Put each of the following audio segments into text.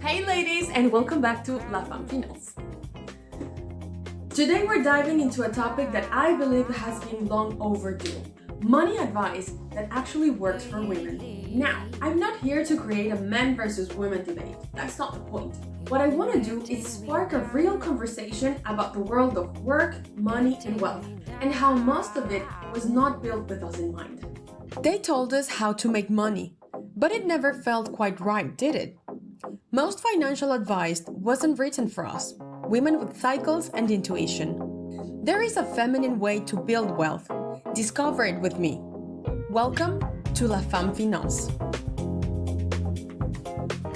Hey ladies, and welcome back to La Femme Finance. Today we're diving into a topic that I believe has been long overdue. Money advice that actually works for women. Now, I'm not here to create a men versus women debate. That's not the point. What I want to do is spark a real conversation about the world of work, money, and wealth, and how most of it was not built with us in mind. They told us how to make money, but it never felt quite right, did it? Most financial advice wasn't written for us, women with cycles and intuition. There is a feminine way to build wealth. Discover it with me. Welcome to La Femme Finance.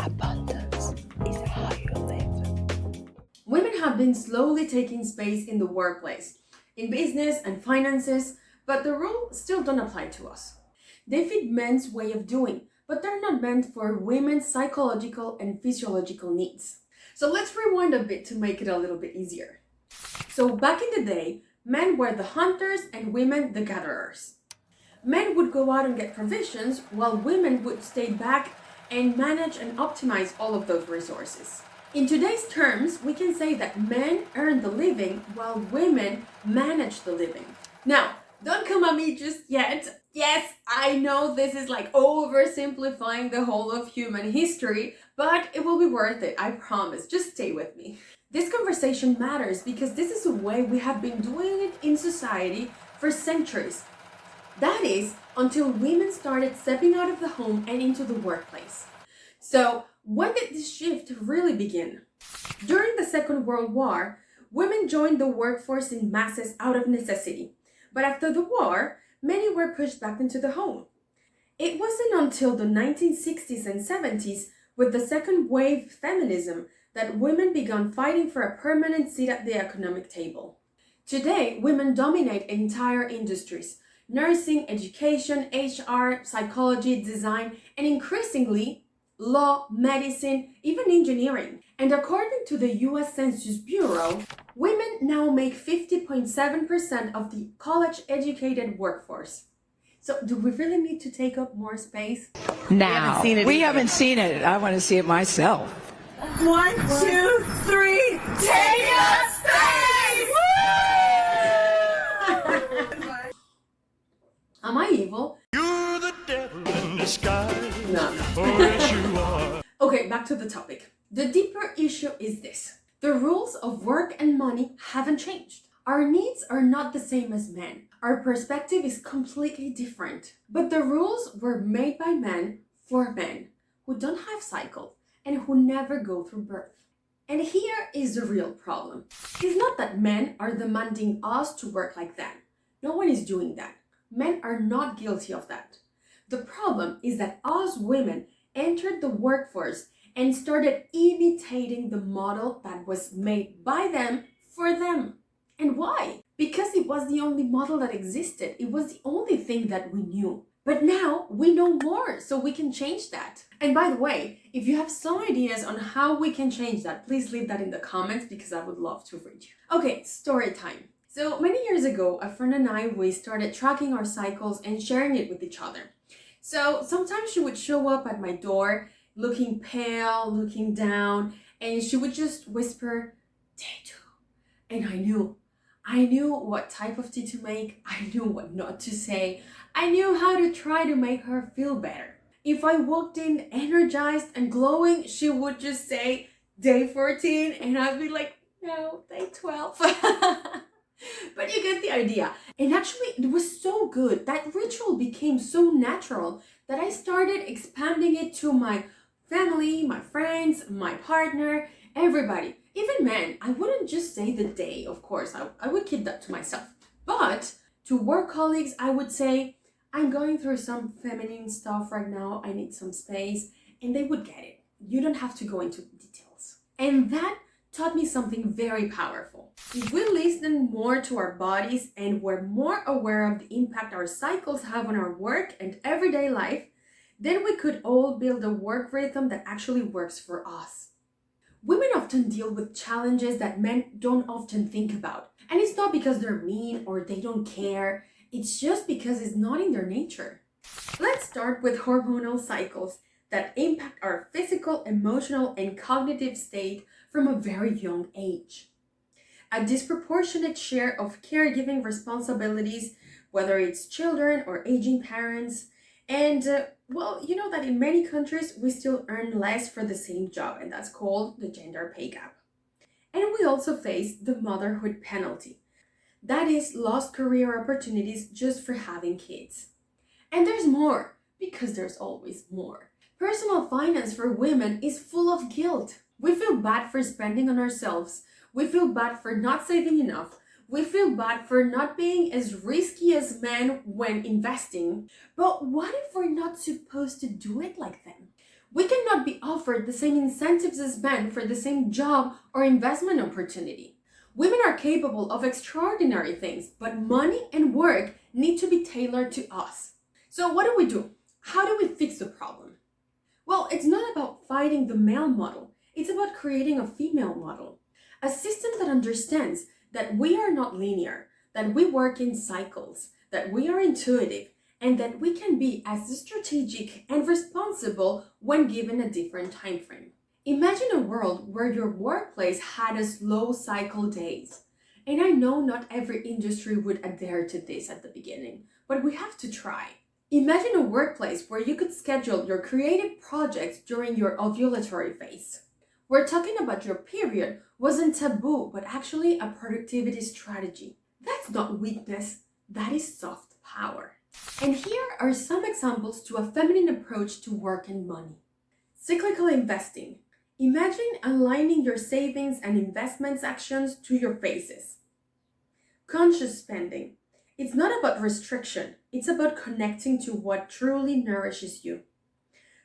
Abundance is how you live. Women have been slowly taking space in the workplace, in business and finances, but the rules still don't apply to us. They fit men's way of doing, but they're not meant for women's psychological and physiological needs. So let's rewind a bit to make it a little bit easier. So back in the day, men were the hunters and women the gatherers. Men would go out and get provisions while women would stay back and manage and optimize all of those resources. In today's terms, we can say that men earn the living while women manage the living. Now, don't come at me just yet. Yes, I know this is like oversimplifying the whole of human history, but it will be worth it, I promise. Just stay with me. This conversation matters because this is a way we have been doing it in society for centuries. That is, until women started stepping out of the home and into the workplace. So, when did this shift really begin? During the Second World War, women joined the workforce in masses out of necessity. But after the war, many were pushed back into the home. It wasn't until the 1960s and 70s, with the second wave feminism, that women began fighting for a permanent seat at the economic table. Today, women dominate entire industries: nursing, education, HR, psychology, design, and increasingly, law, medicine, even engineering. And according to the US Census Bureau, women now make 50.7% of the college-educated workforce. So do we really need to take up more space? Now, we haven't seen it. I want to see it myself. 1, 2, 3, take up space! Am I evil? You're the devil in disguise. No. Oh, yes, you are. Okay, back to the topic. The deeper issue is this. The rules of work and money haven't changed. Our needs are not the same as men. Our perspective is completely different. But the rules were made by men for men who don't have cycles and who never go through birth. And here is the real problem. It's not that men are demanding us to work like them. No one is doing that. Men are not guilty of that. The problem is that us women entered the workforce and started imitating the model that was made by them for them. And why? Because it was the only model that existed. It was the only thing that we knew. But now we know more, so we can change that. And by the way, if you have some ideas on how we can change that, please leave that in the comments because I would love to read you. Okay, story time. So many years ago, a friend and I, we started tracking our cycles and sharing it with each other. So sometimes she would show up at my door looking pale, looking down, and she would just whisper, day 2. And I knew what type of tea to make, I knew what not to say, I knew how to try to make her feel better. If I walked in energized and glowing, she would just say, day 14, and I'd be like, no, day 12. But you get the idea. And actually, it was so good. That ritual became so natural that I started expanding it to my family, my friends, my partner, everybody. Even men. I wouldn't just say the day, of course. I would keep that to myself. But to work colleagues, I would say, I'm going through some feminine stuff right now. I need some space. And they would get it. You don't have to go into details. And that taught me something very powerful. If we listen more to our bodies and were more aware of the impact our cycles have on our work and everyday life, then we could all build a work rhythm that actually works for us. Women often deal with challenges that men don't often think about. And it's not because they're mean or they don't care. It's just because it's not in their nature. Let's start with hormonal cycles. that impact our physical, emotional, and cognitive state from a very young age. A disproportionate share of caregiving responsibilities, whether it's children or aging parents, and you know that in many countries we still earn less for the same job, and that's called the gender pay gap. And we also face the motherhood penalty. That is lost career opportunities just for having kids. And there's more, because there's always more. Personal finance for women is full of guilt. We feel bad for spending on ourselves. We feel bad for not saving enough. We feel bad for not being as risky as men when investing. But what if we're not supposed to do it like them? We cannot be offered the same incentives as men for the same job or investment opportunity. Women are capable of extraordinary things, but money and work need to be tailored to us. So what do? How do we fix the problem? Well, it's not about fighting the male model. It's about creating a female model. A system that understands that we are not linear, that we work in cycles, that we are intuitive, and that we can be as strategic and responsible when given a different time frame. Imagine a world where your workplace had a slow cycle days. And I know not every industry would adhere to this at the beginning, but we have to try. Imagine a workplace where you could schedule your creative projects during your ovulatory phase. We're talking about your period wasn't taboo, but actually a productivity strategy. That's not weakness, that is soft power. And here are some examples to a feminine approach to work and money. Cyclical investing. Imagine aligning your savings and investments actions to your phases. Conscious spending. It's not about restriction, it's about connecting to what truly nourishes you.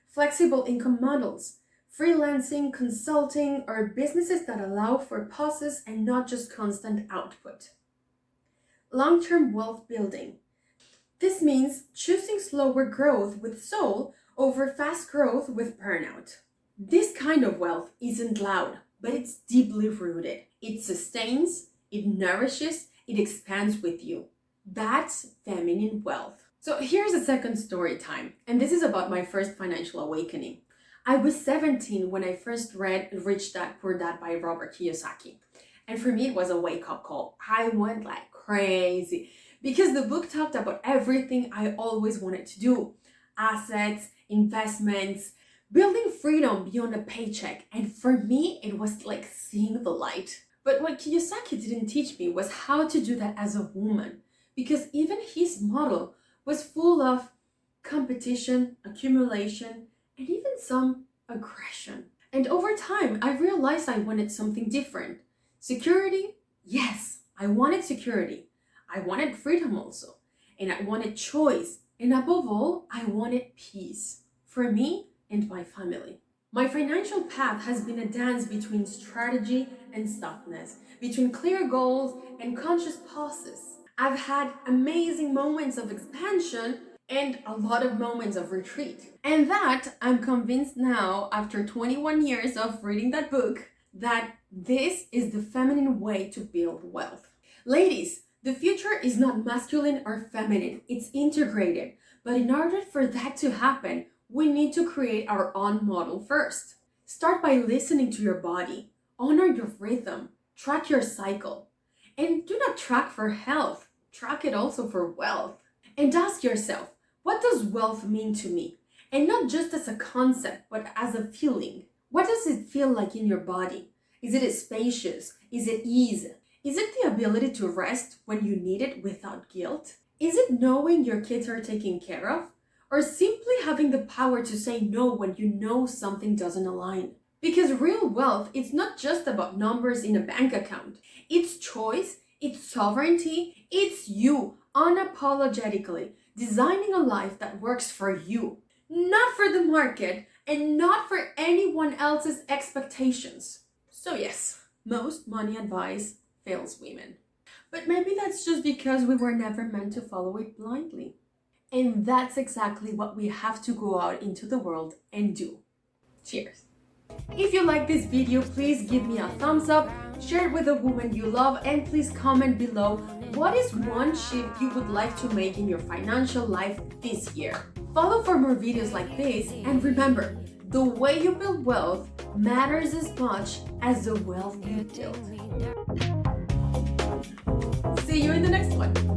Flexible income models. Freelancing, consulting, or businesses that allow for pauses and not just constant output. Long-term wealth building. This means choosing slower growth with soul over fast growth with burnout. This kind of wealth isn't loud, but it's deeply rooted. It sustains, it nourishes, it expands with you. That's feminine wealth. So here's a second story time, and this is about my first financial awakening. I was 17 when I first read Rich Dad, Poor Dad by Robert Kiyosaki. And for me, it was a wake-up call. I went like crazy because the book talked about everything I always wanted to do. Assets, investments, building freedom beyond a paycheck. And for me, it was like seeing the light. But what Kiyosaki didn't teach me was how to do that as a woman. Because even his model was full of competition, accumulation, and even some aggression. And over time, I realized I wanted something different. Security? Yes, I wanted security. I wanted freedom also. And I wanted choice. And above all, I wanted peace for me and my family. My financial path has been a dance between strategy and softness, between clear goals and conscious pauses. I've had amazing moments of expansion and a lot of moments of retreat. And that, I'm convinced now, after 21 years of reading that book, that this is the feminine way to build wealth. Ladies, the future is not masculine or feminine, it's integrated. But in order for that to happen, we need to create our own model first. Start by listening to your body, honor your rhythm, track your cycle. And do not track for health, track it also for wealth. And ask yourself, what does wealth mean to me? And not just as a concept, but as a feeling. What does it feel like in your body? Is it spacious? Is it ease? Is it the ability to rest when you need it without guilt? Is it knowing your kids are taken care of? Or simply having the power to say no when you know something doesn't align? Because real wealth is not just about numbers in a bank account. It's choice, it's sovereignty, it's you unapologetically designing a life that works for you, not for the market and not for anyone else's expectations. So yes, most money advice fails women. But maybe that's just because we were never meant to follow it blindly. And that's exactly what we have to go out into the world and do. Cheers. If you like this video, please give me a thumbs up, share it with a woman you love, and please comment below what is one shift you would like to make in your financial life this year. Follow for more videos like this, and remember, the way you build wealth matters as much as the wealth you build. See you in the next one.